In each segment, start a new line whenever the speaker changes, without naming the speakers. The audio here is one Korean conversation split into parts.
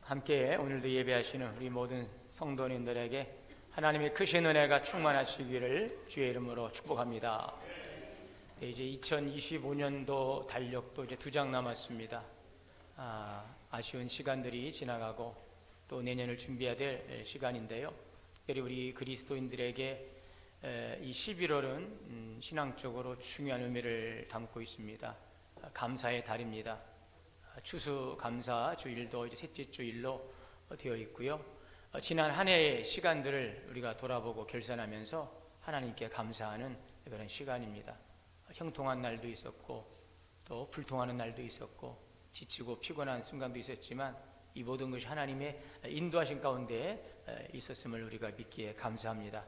함께 오늘도 예배하시는 우리 모든 성도님들에게 하나님의 크신 은혜가 충만하시기를 주의 이름으로 축복합니다. 네, 이제 2025년도 달력도 이제 2장 남았습니다. 아쉬운 시간들이 지나가고 또 내년을 준비해야 될 시간인데요. 특별히 우리 그리스도인들에게 이 11월은 신앙적으로 중요한 의미를 담고 있습니다. 감사의 달입니다. 추수감사 주일도 이제 셋째 주일로 되어 있고요. 지난 한 해의 시간들을 우리가 돌아보고 결산하면서 하나님께 감사하는 그런 시간입니다. 형통한 날도 있었고 또 불통하는 날도 있었고 지치고 피곤한 순간도 있었지만 이 모든 것이 하나님의 인도하신 가운데 있었음을 우리가 믿기에 감사합니다.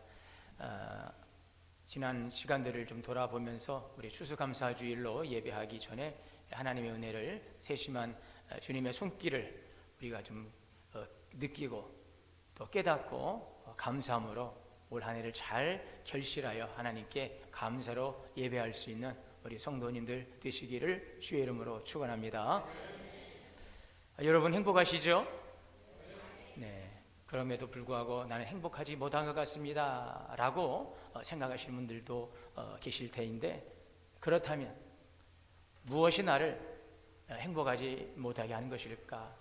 지난 시간들을 좀 돌아보면서 우리 추수감사 주일로 예배하기 전에 하나님의 은혜를 세심한 주님의 손길을 우리가 좀 느끼고 또 깨닫고 감사함으로 올 한 해를 잘 결실하여 하나님께 감사로 예배할 수 있는 우리 성도님들 되시기를 주의 이름으로 축원합니다. 여러분 행복하시죠? 네. 그럼에도 불구하고 나는 행복하지 못한 것 같습니다 라고 생각하시는 분들도 계실 테인데, 그렇다면 무엇이 나를 행복하지 못하게 하는 것일까?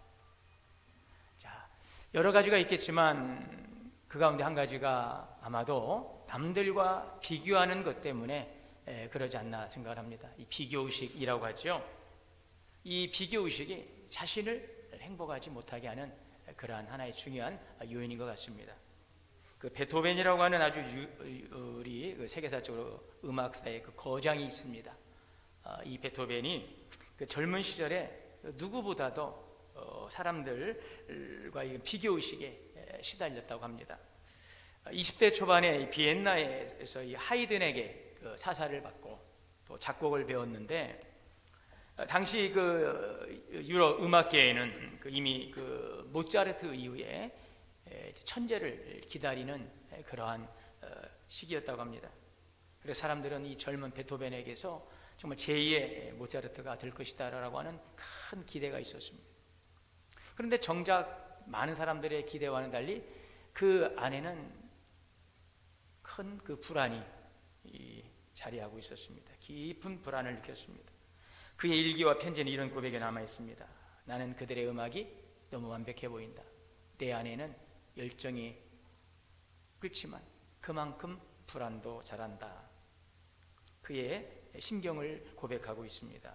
자, 여러 가지가 있겠지만 그 가운데 한 가지가 아마도 남들과 비교하는 것 때문에 그러지 않나 생각을 합니다. 이 비교의식이라고 하죠. 이 비교의식이 자신을 행복하지 못하게 하는 그러한 하나의 중요한 요인인 것 같습니다. 그 베토벤이라고 하는 아주 우리 그 세계사적으로 음악사의 그 거장이 있습니다. 이 베토벤이 그 젊은 시절에 누구보다도 사람들과 비교의식에 시달렸다고 합니다. 20대 초반에 비엔나에서 이 하이든에게 그 사사를 받고 또 작곡을 배웠는데, 당시 그 유럽 음악계에는 이미 그 모차르트 이후에 천재를 기다리는 그러한 시기였다고 합니다. 그래서 사람들은 이 젊은 베토벤에게서 정말 제2의 모차르트가 될 것이다 라고 하는 큰 기대가 있었습니다. 그런데 정작 많은 사람들의 기대와는 달리 그 안에는 큰 그 불안이 자리하고 있었습니다. 깊은 불안을 느꼈습니다. 그의 일기와 편지는 이런 고백이 남아 있습니다. 나는 그들의 음악이 너무 완벽해 보인다. 내 안에는 열정이 끓지만 그만큼 불안도 자란다. 그의 심경을 고백하고 있습니다.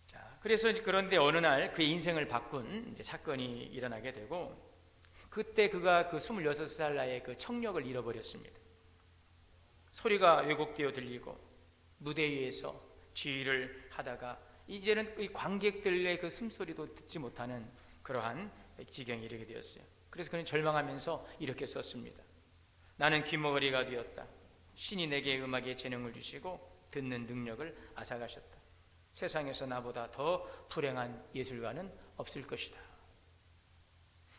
자, 그래서 그런데 어느 날 그의 인생을 바꾼 이제 사건이 일어나게 되고, 그때 그가 그 26살 나이에 그 청력을 잃어버렸습니다. 소리가 왜곡되어 들리고 무대 위에서 지휘를 하다가 이제는 이 관객들의 그 숨소리도 듣지 못하는 그러한 지경에 이르게 되었어요. 그래서 그는 절망하면서 이렇게 썼습니다. 나는 귀머거리가 되었다. 신이 내게 음악의 재능을 주시고 듣는 능력을 앗아가셨다. 세상에서 나보다 더 불행한 예술가는 없을 것이다.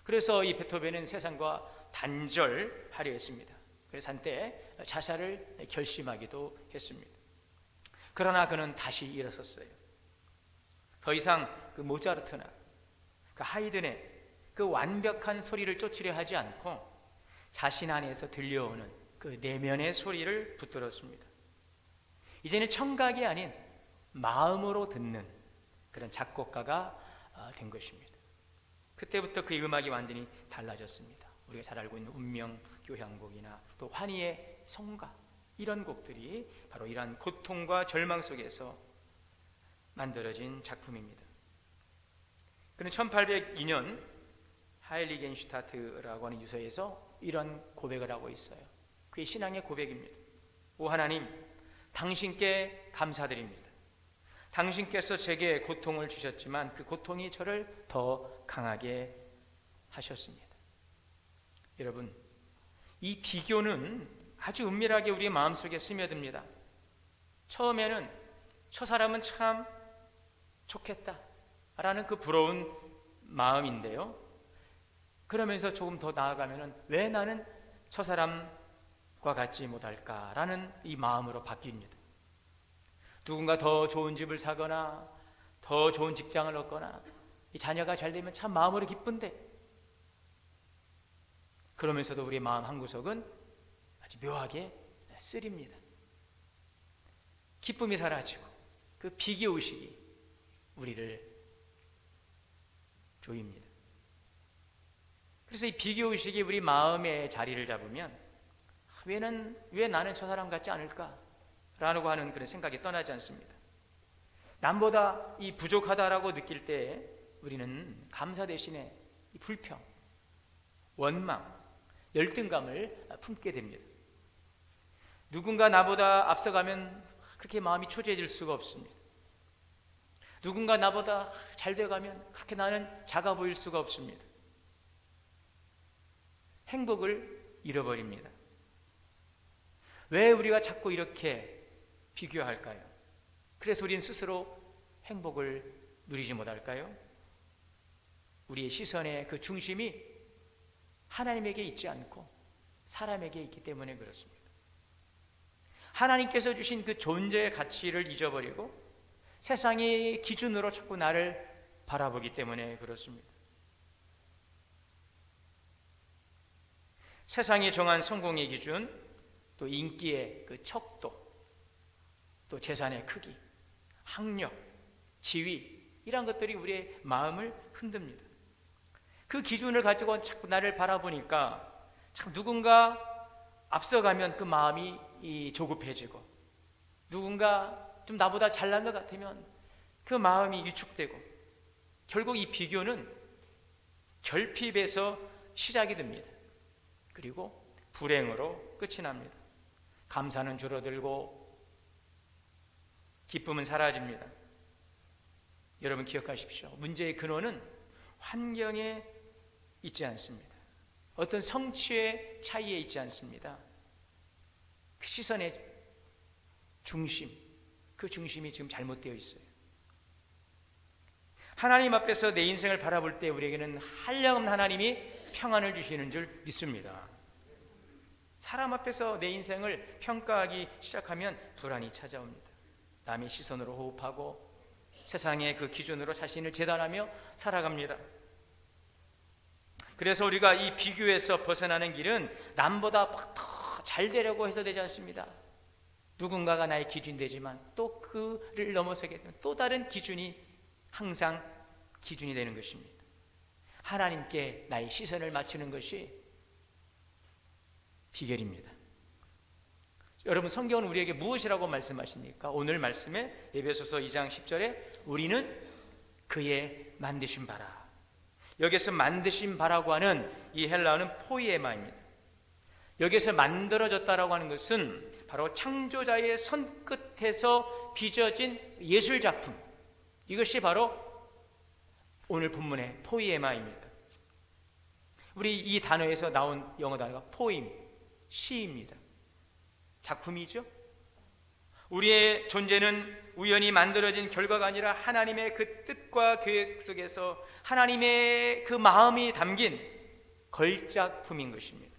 그래서 이 베토벤은 세상과 단절하려 했습니다. 그래서 한때 자살을 결심하기도 했습니다. 그러나 그는 다시 일어섰어요. 더 이상 그 모차르트나 그 하이든의 그 완벽한 소리를 쫓으려 하지 않고 자신 안에서 들려오는 그 내면의 소리를 붙들었습니다. 이제는 청각이 아닌 마음으로 듣는 그런 작곡가가 된 것입니다. 그때부터 그의 음악이 완전히 달라졌습니다. 우리가 잘 알고 있는 운명 교향곡이나 또 환희의 성가, 이런 곡들이 바로 이러한 고통과 절망 속에서 만들어진 작품입니다. 그는 1802년 하일리겐슈타트라고 하는 유서에서 이런 고백을 하고 있어요. 그의 신앙의 고백입니다. 오 하나님, 당신께 감사드립니다. 당신께서 제게 고통을 주셨지만 그 고통이 저를 더 강하게 하셨습니다. 여러분, 이 비교는 아주 은밀하게 우리의 마음속에 스며듭니다. 처음에는 저 사람은 참 좋겠다 라는 그 부러운 마음인데요, 그러면서 조금 더 나아가면 왜 나는 저 사람과 같지 못할까라는 이 마음으로 바뀝니다. 누군가 더 좋은 집을 사거나 더 좋은 직장을 얻거나 이 자녀가 잘 되면 참 마음으로 기쁜데, 그러면서도 우리의 마음 한구석은 아주 묘하게 쓰립니다. 기쁨이 사라지고 그 비교의식이 우리를 조입니다. 그래서 이 비교의식이 우리 마음에 자리를 잡으면 왜 나는 저 사람 같지 않을까? 라고 하는 그런 생각이 떠나지 않습니다. 남보다 이 부족하다라고 느낄 때 우리는 감사 대신에 이 불평, 원망, 열등감을 품게 됩니다. 누군가 나보다 앞서가면 그렇게 마음이 초조해질 수가 없습니다. 누군가 나보다 잘 돼가면 그렇게 나는 작아 보일 수가 없습니다. 행복을 잃어버립니다. 왜 우리가 자꾸 이렇게 비교할까요? 그래서 우리는 스스로 행복을 누리지 못할까요? 우리의 시선의 그 중심이 하나님에게 있지 않고 사람에게 있기 때문에 그렇습니다. 하나님께서 주신 그 존재의 가치를 잊어버리고 세상의 기준으로 자꾸 나를 바라보기 때문에 그렇습니다. 세상이 정한 성공의 기준, 또 인기의 그 척도, 또 재산의 크기, 학력, 지위, 이런 것들이 우리의 마음을 흔듭니다. 그 기준을 가지고 자꾸 나를 바라보니까 참 누군가 앞서가면 그 마음이 조급해지고, 누군가 좀 나보다 잘난 것 같으면 그 마음이 위축되고, 결국 이 비교는 결핍에서 시작이 됩니다. 그리고 불행으로 끝이 납니다. 감사는 줄어들고 기쁨은 사라집니다. 여러분 기억하십시오. 문제의 근원은 환경에 있지 않습니다. 어떤 성취의 차이에 있지 않습니다. 그 시선의 중심, 그 중심이 지금 잘못되어 있어요. 하나님 앞에서 내 인생을 바라볼 때 우리에게는 한량없는 하나님이 평안을 주시는 줄 믿습니다. 사람 앞에서 내 인생을 평가하기 시작하면 불안이 찾아옵니다. 남의 시선으로 호흡하고 세상의 그 기준으로 자신을 재단하며 살아갑니다. 그래서 우리가 이 비교에서 벗어나는 길은 남보다 더 잘 되려고 해서 되지 않습니다. 누군가가 나의 기준이 되지만 또 그를 넘어서게 되면 또 다른 기준이 항상 기준이 되는 것입니다. 하나님께 나의 시선을 맞추는 것이 비결입니다. 여러분, 성경은 우리에게 무엇이라고 말씀하십니까? 오늘 말씀에 에베소서 2장 10절에 우리는 그의 만드신 바라. 여기서 만드신 바라고 하는 이 헬라어는 포이에마입니다. 여기서 만들어졌다라고 하는 것은 바로 창조자의 손끝에서 빚어진 예술작품, 이것이 바로 오늘 본문의 포이에마입니다. 우리 이 단어에서 나온 영어 단어가 포임, 시입니다. 작품이죠. 우리의 존재는 우연히 만들어진 결과가 아니라 하나님의 그 뜻과 계획 속에서 하나님의 그 마음이 담긴 걸작품인 것입니다.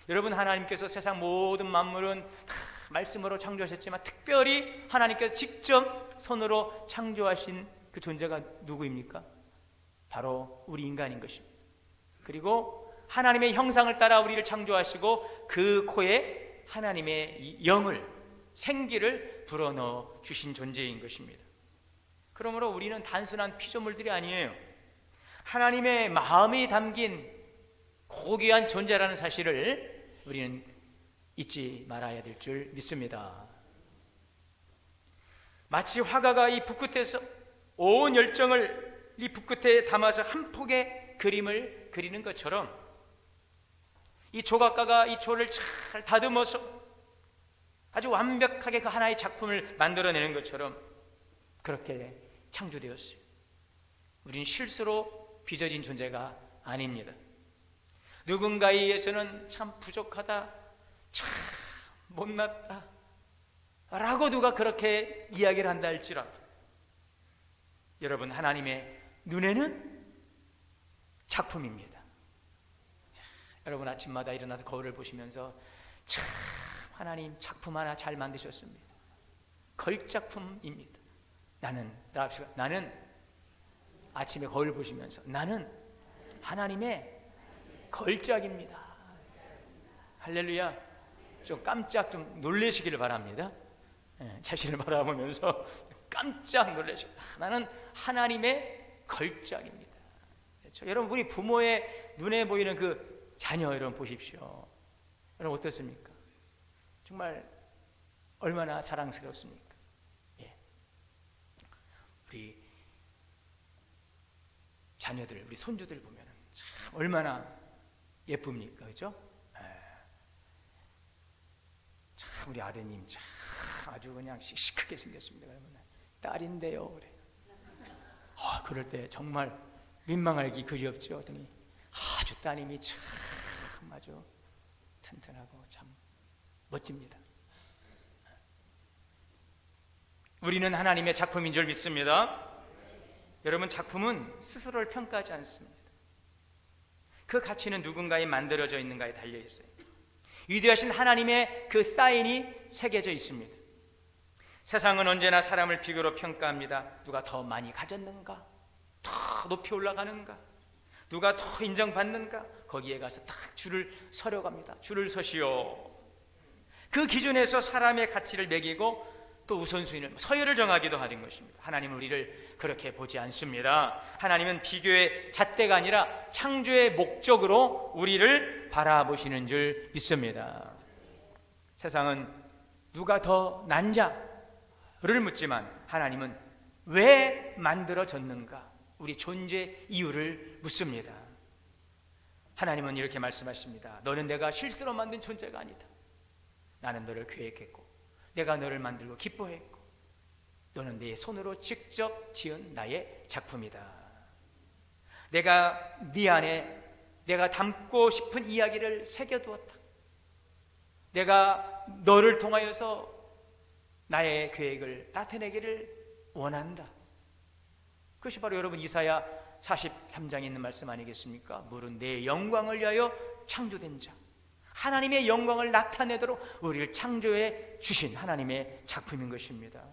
여러분, 하나님께서 세상 모든 만물은 다 말씀으로 창조하셨지만 특별히 하나님께서 직접 손으로 창조하신 그 존재가 누구입니까? 바로 우리 인간인 것입니다. 그리고 하나님의 형상을 따라 우리를 창조하시고 그 코에 하나님의 영을, 생기를 불어넣어 주신 존재인 것입니다. 그러므로 우리는 단순한 피조물들이 아니에요. 하나님의 마음이 담긴 고귀한 존재라는 사실을 우리는 잊지 말아야 될 줄 믿습니다. 마치 화가가 이 붓끝에서 온 열정을 이 붓끝에 담아서 한 폭의 그림을 그리는 것처럼 이 조각가가 이 조를 잘 다듬어서 아주 완벽하게 그 하나의 작품을 만들어내는 것처럼 그렇게 창조되었어요. 우리는 실수로 빚어진 존재가 아닙니다. 누군가에 의해서는 참 부족하다, 참 못났다 라고 누가 그렇게 이야기를 한다 할지라도 여러분, 하나님의 눈에는 작품입니다. 여러분, 아침마다 일어나서 거울을 보시면서 참 하나님 작품 하나 잘 만드셨습니다. 걸작품입니다. 나는 아침에 거울 보시면서 나는 하나님의 걸작입니다. 할렐루야. 좀 깜짝 좀 놀라시기를 바랍니다. 자신을 바라보면서 깜짝 놀라시고, 나는 하나님의 걸작입니다. 그렇죠? 여러분, 우리 부모의 눈에 보이는 그 자녀 여러분 보십시오. 여러분 어떻습니까? 정말 얼마나 사랑스럽습니까? 예. 우리 자녀들, 우리 손주들 보면 참 얼마나 예쁩니까? 그죠? 참 우리 아드님 참 아주 그냥 씩씩하게 생겼습니다. 그러면 딸인데요, 그래. 그럴 때 정말 민망하기 그지없죠. 그랬더니 아주 따님이 참 아주 튼튼하고 참 멋집니다. 우리는 하나님의 작품인 줄 믿습니다. 여러분, 작품은 스스로를 평가하지 않습니다. 그 가치는 누군가에 만들어져 있는가에 달려 있어요. 위대하신 하나님의 그 사인이 새겨져 있습니다. 세상은 언제나 사람을 비교로 평가합니다. 누가 더 많이 가졌는가? 더 높이 올라가는가? 누가 더 인정받는가? 거기에 가서 딱 줄을 서려 갑니다. 줄을 서시오. 그 기준에서 사람의 가치를 매기고 또 우선순위를, 서열을 정하기도 하는 것입니다. 하나님은 우리를 그렇게 보지 않습니다. 하나님은 비교의 잣대가 아니라 창조의 목적으로 우리를 바라보시는 줄 믿습니다. 세상은 누가 더 난자를 묻지만 하나님은 왜 만들어졌는가? 우리 존재 이유를 묻습니다. 하나님은 이렇게 말씀하십니다. 너는 내가 실수로 만든 존재가 아니다. 나는 너를 계획했고 내가 너를 만들고 기뻐했고 너는 내 손으로 직접 지은 나의 작품이다. 내가 네 안에 내가 담고 싶은 이야기를 새겨두었다. 내가 너를 통하여서 나의 계획을 나타내기를 원한다. 그것이 바로 여러분 이사야 43장에 있는 말씀 아니겠습니까? 물은 내 영광을 위하여 창조된 자, 하나님의 영광을 나타내도록 우리를 창조해 주신 하나님의 작품인 것입니다.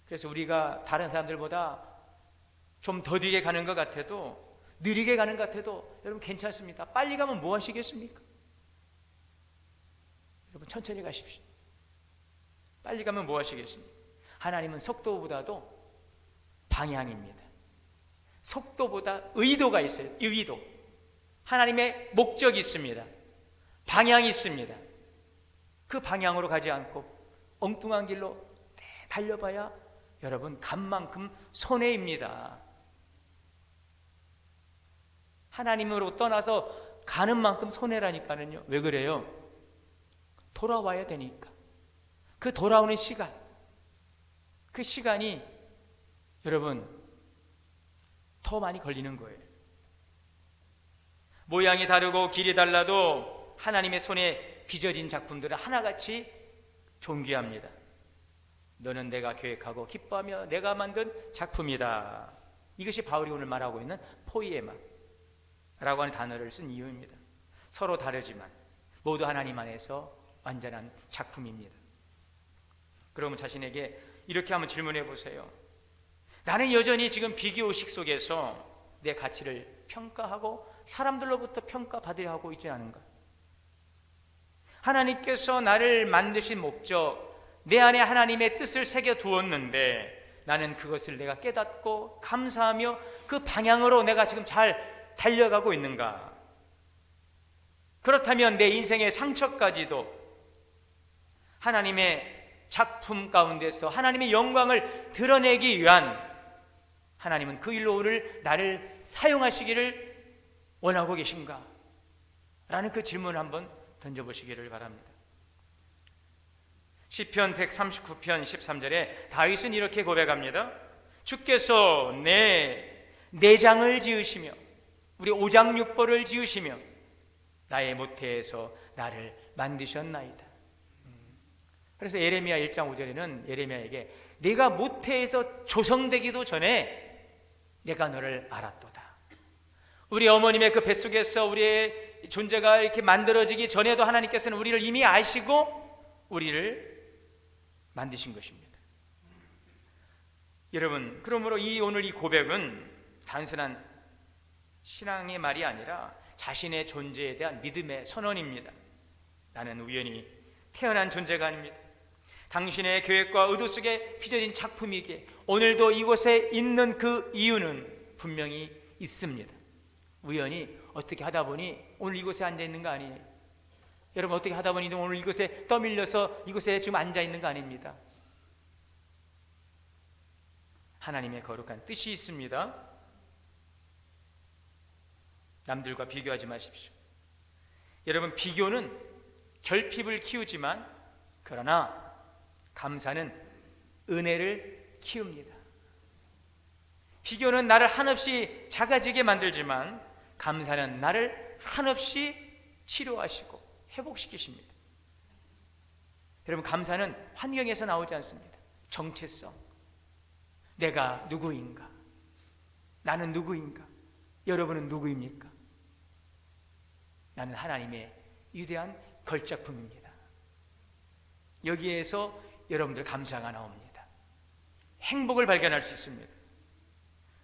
그래서 우리가 다른 사람들보다 좀 더디게 가는 것 같아도, 느리게 가는 것 같아도 여러분 괜찮습니다. 빨리 가면 뭐 하시겠습니까? 여러분 천천히 가십시오. 빨리 가면 뭐 하시겠습니까? 하나님은 속도보다도 방향입니다. 속도보다 의도가 있어요. 의도. 하나님의 목적이 있습니다. 방향이 있습니다. 그 방향으로 가지 않고 엉뚱한 길로 달려봐야 여러분 간만큼 손해입니다. 하나님으로 떠나서 가는 만큼 손해라니까는요. 왜 그래요? 돌아와야 되니까. 그 돌아오는 시간, 그 시간이 여러분 더 많이 걸리는 거예요. 모양이 다르고 길이 달라도 하나님의 손에 빚어진 작품들은 하나같이 존귀합니다. 너는 내가 계획하고 기뻐하며 내가 만든 작품이다. 이것이 바울이 오늘 말하고 있는 포이에마라고 하는 단어를 쓴 이유입니다. 서로 다르지만 모두 하나님 안에서 완전한 작품입니다. 그러면 자신에게 이렇게 한번 질문해 보세요. 나는 여전히 지금 비교의식 속에서 내 가치를 평가하고 사람들로부터 평가받으려 하고 있지 않은가? 하나님께서 나를 만드신 목적, 내 안에 하나님의 뜻을 새겨 두었는데 나는 그것을 내가 깨닫고 감사하며 그 방향으로 내가 지금 잘 달려가고 있는가? 그렇다면 내 인생의 상처까지도 하나님의 작품 가운데서 하나님의 영광을 드러내기 위한, 하나님은 그 일로 오늘 나를 사용하시기를 원하고 계신가? 라는 그 질문을 한번 던져보시기를 바랍니다. 시편 139편 13절에 다윗은 이렇게 고백합니다. 주께서 내 내장을 지으시며 우리 오장육부를 지으시며 나의 모태에서 나를 만드셨나이다. 그래서 예레미야 1장 5절에는 예레미야에게 네가 모태에서 조성되기도 전에 내가 너를 알았도다. 우리 어머님의 그 뱃속에서 우리의 존재가 이렇게 만들어지기 전에도 하나님께서는 우리를 이미 아시고 우리를 만드신 것입니다. 여러분, 그러므로 오늘 이 고백은 단순한 신앙의 말이 아니라 자신의 존재에 대한 믿음의 선언입니다. 나는 우연히 태어난 존재가 아닙니다. 당신의 계획과 의도 속에 빚어진 작품이기에 오늘도 이곳에 있는 그 이유는 분명히 있습니다. 우연히 어떻게 하다 보니 오늘 이곳에 앉아 있는 거 아니에요. 여러분, 어떻게 하다 보니 오늘 이곳에 떠밀려서 이곳에 지금 앉아 있는 거 아닙니다. 하나님의 거룩한 뜻이 있습니다. 남들과 비교하지 마십시오. 여러분, 비교는 결핍을 키우지만 그러나 감사는 은혜를 키웁니다. 비교는 나를 한없이 작아지게 만들지만 감사는 나를 한없이 치료하시고 회복시키십니다. 여러분, 감사는 환경에서 나오지 않습니다. 정체성, 내가 누구인가, 나는 누구인가, 여러분은 누구입니까? 나는 하나님의 위대한 걸작품입니다. 여기에서 여러분들 감사가 나옵니다. 행복을 발견할 수 있습니다.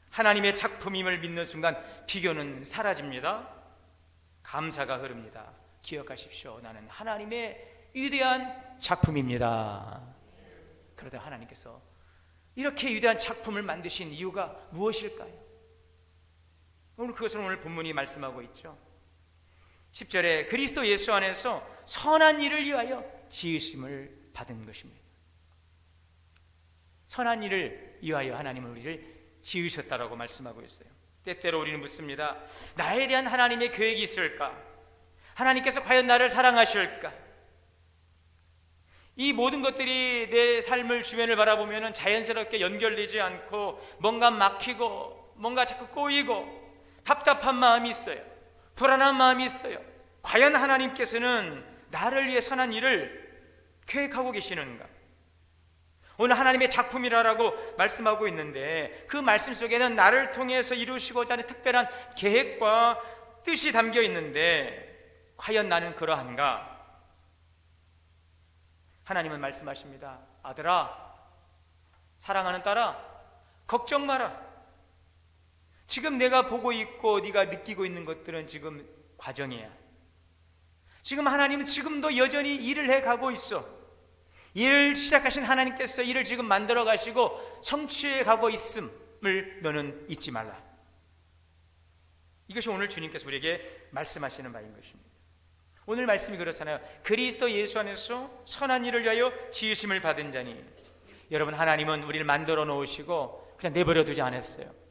하나님의 작품임을 믿는 순간 비교는 사라집니다. 감사가 흐릅니다. 기억하십시오. 나는 하나님의 위대한 작품입니다. 그러다 하나님께서 이렇게 위대한 작품을 만드신 이유가 무엇일까요? 그것을 오늘 본문이 말씀하고 있죠. 10절에 그리스도 예수 안에서 선한 일을 위하여 지으심을 받은 것입니다. 선한 일을 위하여 하나님은 우리를 지으셨다라고 말씀하고 있어요. 때때로 우리는 묻습니다. 나에 대한 하나님의 계획이 있을까? 하나님께서 과연 나를 사랑하실까? 이 모든 것들이 내 삶을 주변을 바라보면 자연스럽게 연결되지 않고 뭔가 막히고 뭔가 자꾸 꼬이고 답답한 마음이 있어요. 불안한 마음이 있어요. 과연 하나님께서는 나를 위해 선한 일을 계획하고 계시는가? 오늘 하나님의 작품이라고 말씀하고 있는데 그 말씀 속에는 나를 통해서 이루시고자 하는 특별한 계획과 뜻이 담겨 있는데 과연 나는 그러한가? 하나님은 말씀하십니다. 아들아, 사랑하는 딸아, 걱정 마라. 지금 내가 보고 있고 네가 느끼고 있는 것들은 지금 과정이야. 지금 하나님은 지금도 여전히 일을 해가고 있어. 일을 시작하신 하나님께서 일을 지금 만들어 가시고 성취해 가고 있음을 너는 잊지 말라. 이것이 오늘 주님께서 우리에게 말씀하시는 바인 것입니다. 오늘 말씀이 그렇잖아요. 그리스도 예수 안에서 선한 일을 위하여 지으심을 받은 자니. 여러분, 하나님은 우리를 만들어 놓으시고 그냥 내버려 두지 않았어요.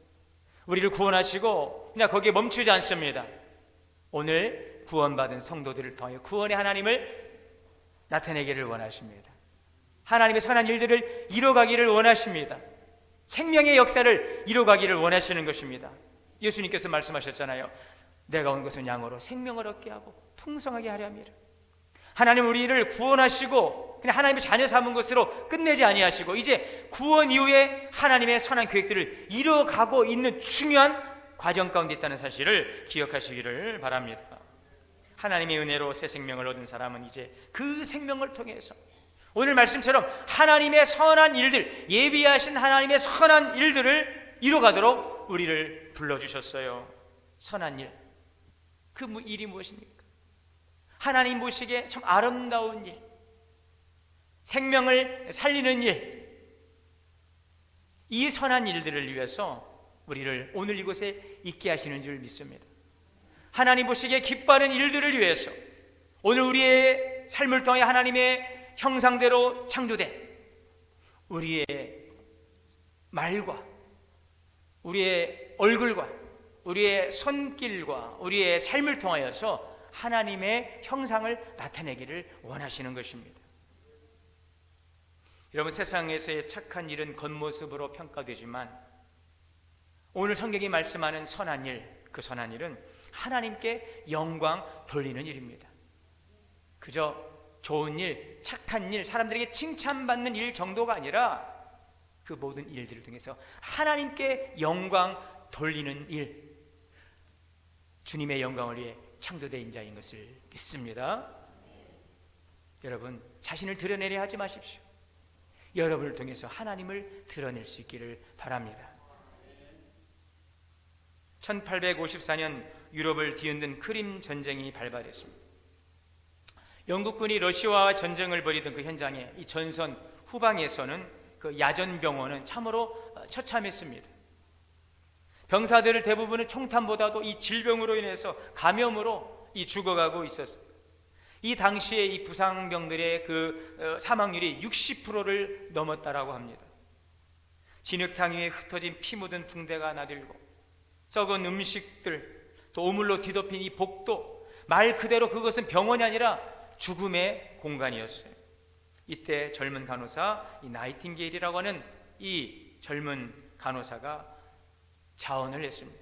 우리를 구원하시고 그냥 거기에 멈추지 않습니다. 오늘 구원받은 성도들을 통해 구원의 하나님을 나타내기를 원하십니다. 하나님의 선한 일들을 이뤄가기를 원하십니다. 생명의 역사를 이뤄가기를 원하시는 것입니다. 예수님께서 말씀하셨잖아요. 내가 온 것은 양으로 생명을 얻게 하고 풍성하게 하려 함이라. 하나님 우리를 구원하시고 그냥 하나님의 자녀 삼은 것으로 끝내지 아니하시고 이제 구원 이후에 하나님의 선한 계획들을 이뤄가고 있는 중요한 과정 가운데 있다는 사실을 기억하시기를 바랍니다. 하나님의 은혜로 새 생명을 얻은 사람은 이제 그 생명을 통해서 오늘 말씀처럼 하나님의 선한 일들, 예비하신 하나님의 선한 일들을 이뤄가도록 우리를 불러주셨어요. 선한 일, 그 일이 무엇입니까? 하나님 보시기에 참 아름다운 일, 생명을 살리는 일, 이 선한 일들을 위해서 우리를 오늘 이곳에 있게 하시는 줄 믿습니다. 하나님 보시기에 기뻐하는 일들을 위해서 오늘 우리의 삶을 통해 하나님의 형상대로 창조된 우리의 말과 우리의 얼굴과 우리의 손길과 우리의 삶을 통하여서 하나님의 형상을 나타내기를 원하시는 것입니다. 여러분, 세상에서의 착한 일은 겉모습으로 평가되지만 오늘 성경이 말씀하는 선한 일, 그 선한 일은 하나님께 영광 돌리는 일입니다. 그저 좋은 일, 착한 일, 사람들에게 칭찬받는 일 정도가 아니라 그 모든 일들을 통해서 하나님께 영광 돌리는 일, 주님의 영광을 위해 창조된 자인 것을 믿습니다. 여러분, 자신을 드러내려 하지 마십시오. 여러분을 통해서 하나님을 드러낼 수 있기를 바랍니다. 1854년 유럽을 뒤흔든 크림 전쟁이 발발했습니다. 영국군이 러시아와 전쟁을 벌이던 그 현장에 이 전선 후방에서는 그 야전병원은 참으로 처참했습니다. 병사들을 대부분은 총탄보다도 이 질병으로 인해서 감염으로 죽어가고 있었어요. 이 당시에 이 부상병들의 그 사망률이 60%를 넘었다라고 합니다. 진흙탕 위에 흩어진 피 묻은 붕대가 나들고 썩은 음식들, 또 오물로 뒤덮인 이 복도, 말 그대로 그것은 병원이 아니라 죽음의 공간이었어요. 이때 젊은 간호사, 이 나이팅게일이라고 하는 이 젊은 간호사가 자원을 했습니다.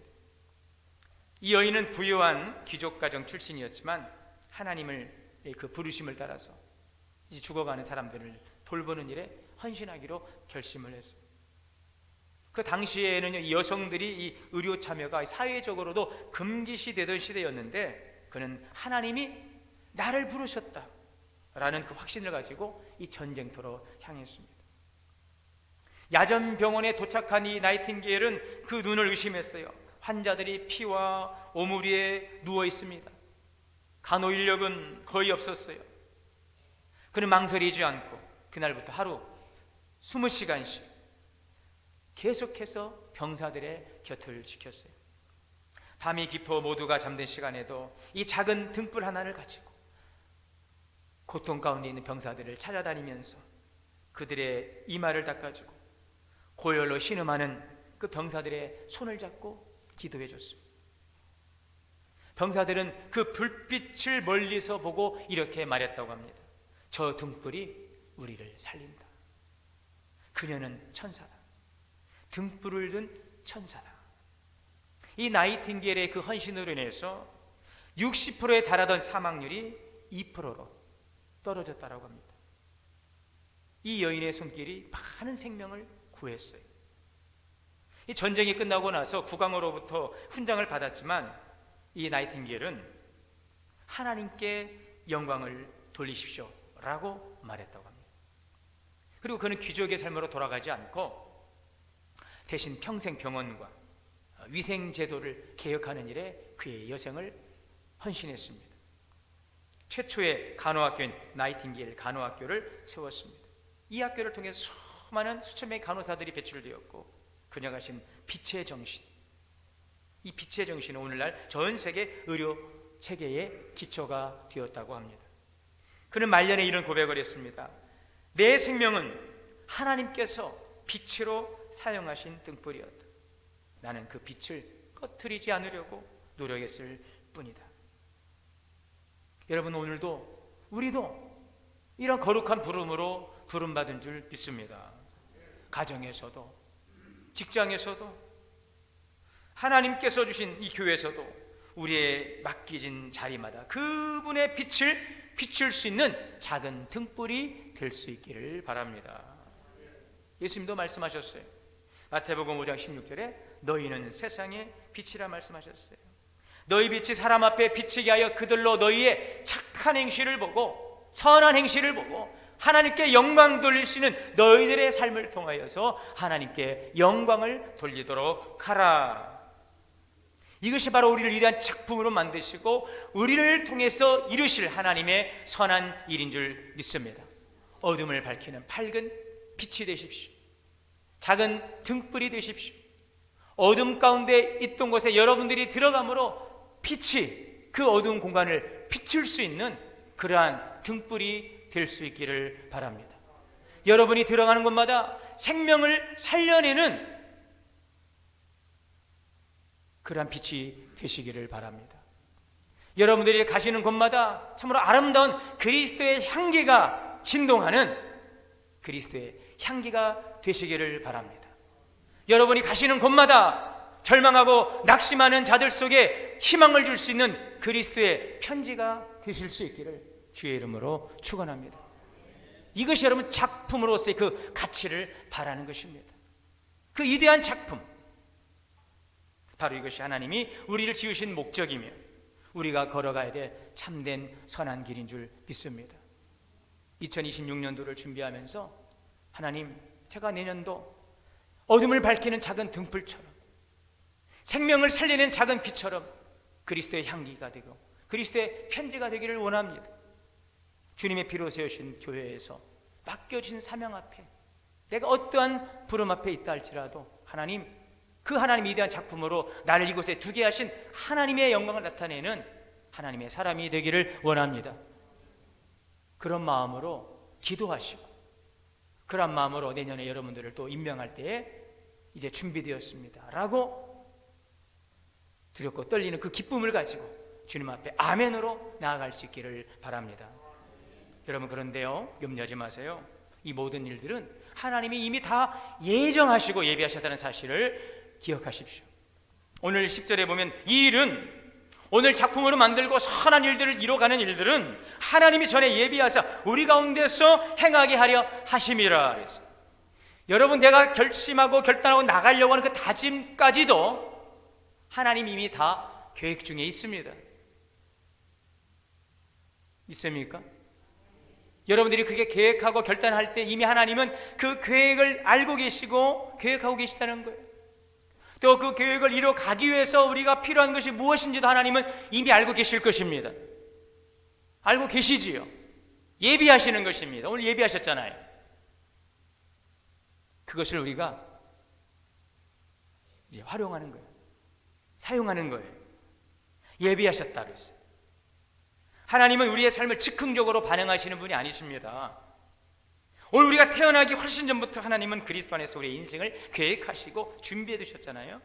이 여인은 부유한 귀족가정 출신이었지만 하나님을 그 부르심을 따라서 이제 죽어가는 사람들을 돌보는 일에 헌신하기로 결심을 했습니다. 그 당시에는 이 여성들이 이 의료 참여가 사회적으로도 금기시되던 시대였는데 그는 하나님이 나를 부르셨다라는 그 확신을 가지고 이 전쟁터로 향했습니다. 야전병원에 도착한 이 나이팅게일은 그 눈을 의심했어요. 환자들이 피와 오물 위에 누워 있습니다. 간호 인력은 거의 없었어요. 그는 망설이지 않고 그날부터 하루 20시간씩 계속해서 병사들의 곁을 지켰어요. 밤이 깊어 모두가 잠든 시간에도 이 작은 등불 하나를 가지고 고통 가운데 있는 병사들을 찾아다니면서 그들의 이마를 닦아주고 고열로 신음하는 그 병사들의 손을 잡고 기도해 줬습니다. 병사들은 그 불빛을 멀리서 보고 이렇게 말했다고 합니다. 저 등불이 우리를 살린다. 그녀는 천사다. 등불을 든 천사다. 이 나이팅게일의 그 헌신으로 인해서 60%에 달하던 사망률이 2%로 떨어졌다고 합니다. 이 여인의 손길이 많은 생명을 구했어요. 이 전쟁이 끝나고 나서 국왕으로부터 훈장을 받았지만 이 나이팅게일은 하나님께 영광을 돌리십시오 라고 말했다고 합니다. 그리고 그는 귀족의 삶으로 돌아가지 않고 대신 평생 병원과 위생제도를 개혁하는 일에 그의 여생을 헌신했습니다. 최초의 간호학교인 나이팅게일 간호학교를 세웠습니다. 이 학교를 통해서 수많은 수천 명의 간호사들이 배출되었고 그녀가 가진 빛의 정신, 이 빛의 정신은 오늘날 전 세계 의료 체계의 기초가 되었다고 합니다. 그는 말년에 이런 고백을 했습니다. 내 생명은 하나님께서 빛으로 사용하신 등불이었다. 나는 그 빛을 꺼트리지 않으려고 노력했을 뿐이다. 여러분, 오늘도 우리도 이런 거룩한 부름으로 부름받은 줄 믿습니다. 가정에서도 직장에서도 하나님께서 주신 이 교회에서도 우리의 맡겨진 자리마다 그분의 빛을 비출 수 있는 작은 등불이 될 수 있기를 바랍니다. 예수님도 말씀하셨어요. 마태복음 5장 16절에 너희는 세상의 빛이라 말씀하셨어요. 너희 빛이 사람 앞에 비치게 하여 그들로 너희의 착한 행실을 보고 선한 행실을 보고 하나님께 영광 돌릴 수 있는 너희들의 삶을 통하여서 하나님께 영광을 돌리도록 하라. 이것이 바로 우리를 위대한 작품으로 만드시고 우리를 통해서 이루실 하나님의 선한 일인 줄 믿습니다. 어둠을 밝히는 밝은 빛이 되십시오. 작은 등불이 되십시오. 어둠 가운데 있던 곳에 여러분들이 들어감으로 빛이 그 어두운 공간을 비출 수 있는 그러한 등불이 될 수 있기를 바랍니다. 여러분이 들어가는 곳마다 생명을 살려내는 그러한 빛이 되시기를 바랍니다. 여러분들이 가시는 곳마다 참으로 아름다운 그리스도의 향기가 진동하는 그리스도의 향기가 되시기를 바랍니다. 여러분이 가시는 곳마다 절망하고 낙심하는 자들 속에 희망을 줄 수 있는 그리스도의 편지가 되실 수 있기를 주의 이름으로 축원합니다. 이것이 여러분 작품으로서의 그 가치를 바라는 것입니다. 그 위대한 작품, 바로 이것이 하나님이 우리를 지으신 목적이며 우리가 걸어가야 될 참된 선한 길인 줄 믿습니다. 2026년도를 준비하면서 하나님, 제가 내년도 어둠을 밝히는 작은 등불처럼 생명을 살리는 작은 빛처럼 그리스도의 향기가 되고 그리스도의 편지가 되기를 원합니다. 주님의 피로 세우신 교회에서 맡겨진 사명 앞에 내가 어떠한 부름 앞에 있다 할지라도 하나님, 그 하나님의 위대한 작품으로 나를 이곳에 두게 하신 하나님의 영광을 나타내는 하나님의 사람이 되기를 원합니다. 그런 마음으로 기도하시고 그런 마음으로 내년에 여러분들을 또 임명할 때에 이제 준비되었습니다 라고 두렵고 떨리는 그 기쁨을 가지고 주님 앞에 아멘으로 나아갈 수 있기를 바랍니다. 여러분, 그런데요, 염려하지 마세요. 이 모든 일들은 하나님이 이미 다 예정하시고 예비하셨다는 사실을 기억하십시오. 오늘 10절에 보면 이 일은, 오늘 작품으로 만들고 선한 일들을 이뤄가는 일들은 하나님이 전에 예비하사 우리 가운데서 행하게 하려 하심이라 그랬어요. 여러분, 내가 결심하고 결단하고 나가려고 하는 그 다짐까지도 하나님이 이미 다 계획 중에 있습니다. 있습니까? 여러분들이 그게 계획하고 결단할 때 이미 하나님은 그 계획을 알고 계시고 계획하고 계시다는 거예요. 또 그 계획을 이뤄가기 위해서 우리가 필요한 것이 무엇인지도 하나님은 이미 알고 계실 것입니다. 알고 계시지요. 예비하시는 것입니다. 오늘 예비하셨잖아요. 그것을 우리가 이제 활용하는 거예요. 사용하는 거예요. 예비하셨다 그랬어요. 하나님은 우리의 삶을 즉흥적으로 반응하시는 분이 아니십니다. 오늘 우리가 태어나기 훨씬 전부터 하나님은 그리스도 안에서 우리의 인생을 계획하시고 준비해 두셨잖아요.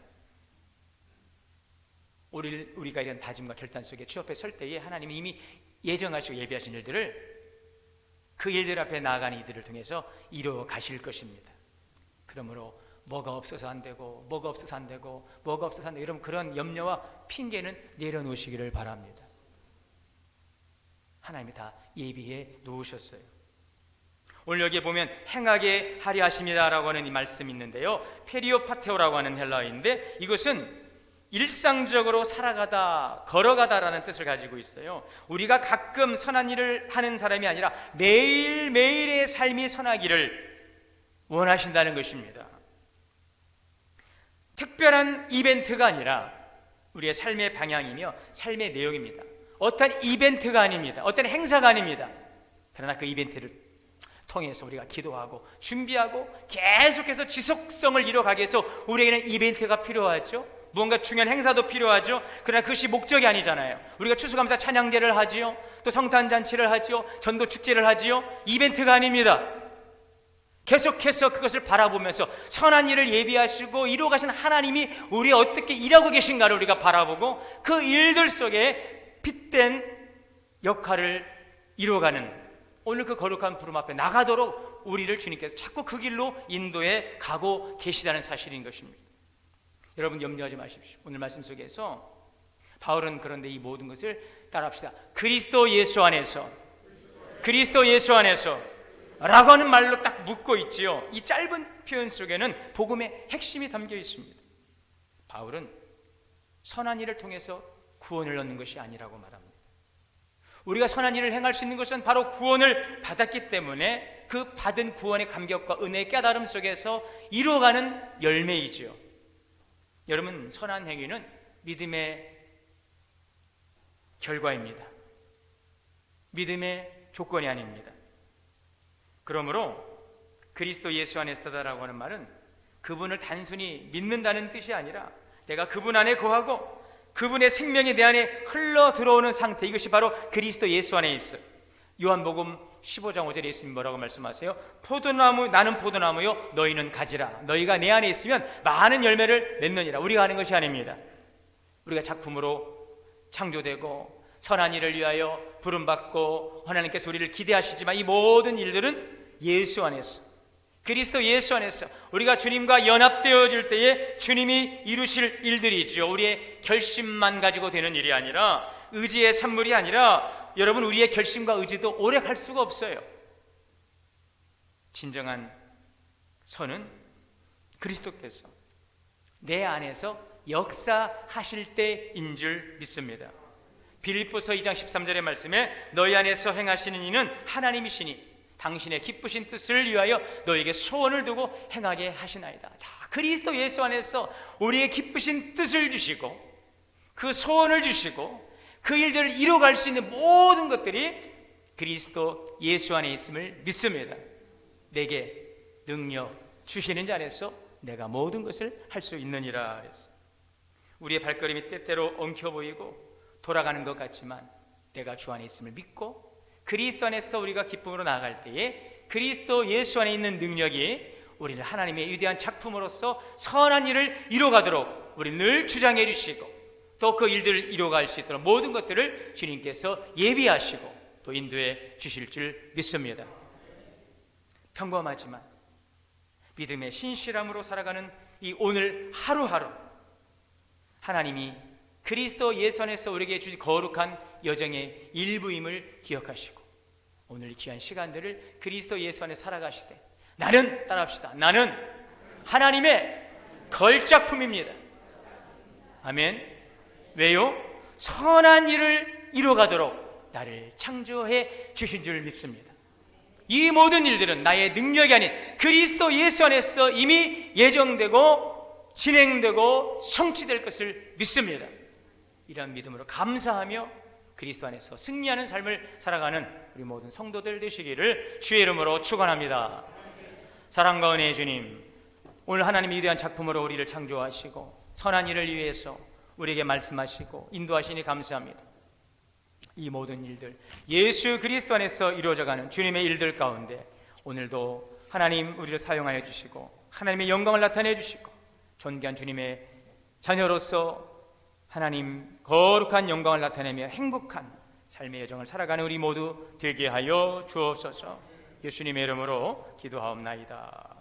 우리가 이런 다짐과 결단 속에 주 앞에 설 때에 하나님이 이미 예정하시고 예비하신 일들을 그 일들 앞에 나아가는 이들을 통해서 이루어 가실 것입니다. 그러므로 뭐가 없어서 안 되고 뭐가 없어서 안 되고 뭐가 없어서 안 되고 이런 그런 염려와 핑계는 내려놓으시기를 바랍니다. 하나님이 다 예비해 놓으셨어요. 오늘 여기에 보면 행하게 하려 하십니다라고 하는 이 말씀이 있는데요, 페리오파테오라고 하는 헬라어인데 이것은 일상적으로 살아가다, 걸어가다라는 뜻을 가지고 있어요. 우리가 가끔 선한 일을 하는 사람이 아니라 매일매일의 삶이 선하기를 원하신다는 것입니다. 특별한 이벤트가 아니라 우리의 삶의 방향이며 삶의 내용입니다. 어떤 이벤트가 아닙니다. 어떤 행사가 아닙니다. 그러나 그 이벤트를 통해서 우리가 기도하고 준비하고 계속해서 지속성을 이뤄가기 위해서 우리에게는 이벤트가 필요하죠. 무언가 중요한 행사도 필요하죠. 그러나 그것이 목적이 아니잖아요. 우리가 추수감사 찬양제를 하지요, 또 성탄잔치를 하지요, 전도축제를 하지요. 이벤트가 아닙니다. 계속해서 그것을 바라보면서 선한 일을 예비하시고 이루어가신 하나님이 우리 어떻게 일하고 계신가를 우리가 바라보고 그 일들 속에 핏된 역할을 이루어가는 오늘 그 거룩한 부름 앞에 나가도록 우리를 주님께서 자꾸 그 길로 인도해 가고 계시다는 사실인 것입니다. 여러분, 염려하지 마십시오. 오늘 말씀 속에서 바울은 그런데 이 모든 것을 따라합시다. 그리스도 예수 안에서, 그리스도 예수 안에서 라고 하는 말로 딱 묶고 있지요. 이 짧은 표현 속에는 복음의 핵심이 담겨 있습니다. 바울은 선한 일을 통해서 구원을 얻는 것이 아니라고 말합니다. 우리가 선한 일을 행할 수 있는 것은 바로 구원을 받았기 때문에 그 받은 구원의 감격과 은혜의 깨달음 속에서 이루어가는 열매이지요. 여러분, 선한 행위는 믿음의 결과입니다. 믿음의 조건이 아닙니다. 그러므로 그리스도 예수 안에 서다라고 하는 말은 그분을 단순히 믿는다는 뜻이 아니라 내가 그분 안에 거하고 그분의 생명이 내 안에 흘러 들어오는 상태, 이것이 바로 그리스도 예수 안에 있어요. 요한복음 15장 5절에 예수님 뭐라고 말씀하세요? 포도나무, 나는 포도나무요 너희는 가지라. 너희가 내 안에 있으면 많은 열매를 맺느니라. 우리가 하는 것이 아닙니다. 우리가 작품으로 창조되고 선한 일을 위하여 부름받고 하나님께서 우리를 기대하시지만 이 모든 일들은 예수 안에서, 그리스도 예수 안에서 우리가 주님과 연합되어질 때에 주님이 이루실 일들이지요. 우리의 결심만 가지고 되는 일이 아니라, 의지의 산물이 아니라, 여러분, 우리의 결심과 의지도 오래 갈 수가 없어요. 진정한 선은 그리스도께서 내 안에서 역사하실 때인 줄 믿습니다. 빌립보서 2장 13절의 말씀에 너희 안에서 행하시는 이는 하나님이시니 당신의 기쁘신 뜻을 위하여 너에게 소원을 두고 행하게 하시나이다. 자, 그리스도 예수 안에서 우리의 기쁘신 뜻을 주시고 그 소원을 주시고 그 일들을 이루어갈 수 있는 모든 것들이 그리스도 예수 안에 있음을 믿습니다. 내게 능력 주시는 자 안에서 내가 모든 것을 할 수 있느니라 그랬어요. 우리의 발걸음이 때때로 엉켜 보이고 돌아가는 것 같지만 내가 주 안에 있음을 믿고 그리스도 안에서 우리가 기쁨으로 나아갈 때에 그리스도 예수 안에 있는 능력이 우리를 하나님의 위대한 작품으로서 선한 일을 이루어가도록 우리를 늘 주장해 주시고 또 그 일들을 이루어갈 수 있도록 모든 것들을 주님께서 예비하시고 또 인도해 주실 줄 믿습니다. 평범하지만 믿음의 신실함으로 살아가는 이 오늘 하루하루 하나님이 그리스도 예수 안에서 우리에게 주신 거룩한 여정의 일부임을 기억하시고 오늘 귀한 시간들을 그리스도 예수 안에 살아가시되 나는 따라합시다. 나는 하나님의 걸작품입니다. 아멘. 왜요? 선한 일을 이루어가도록 나를 창조해 주신 줄 믿습니다. 이 모든 일들은 나의 능력이 아닌 그리스도 예수 안에서 이미 예정되고 진행되고 성취될 것을 믿습니다. 이런 믿음으로 감사하며 그리스도 안에서 승리하는 삶을 살아가는 우리 모든 성도들 되시기를 주의 이름으로 축원합니다. 사랑과 은혜의 주님, 오늘 하나님의 위대한 작품으로 우리를 창조하시고 선한 일을 위해서 우리에게 말씀하시고 인도하시니 감사합니다. 이 모든 일들 예수 그리스도 안에서 이루어져가는 주님의 일들 가운데 오늘도 하나님 우리를 사용하여 주시고 하나님의 영광을 나타내 주시고 존귀한 주님의 자녀로서 하나님 거룩한 영광을 나타내며 행복한 삶의 여정을 살아가는 우리 모두 되게 하여 주옵소서. 예수님의 이름으로 기도하옵나이다.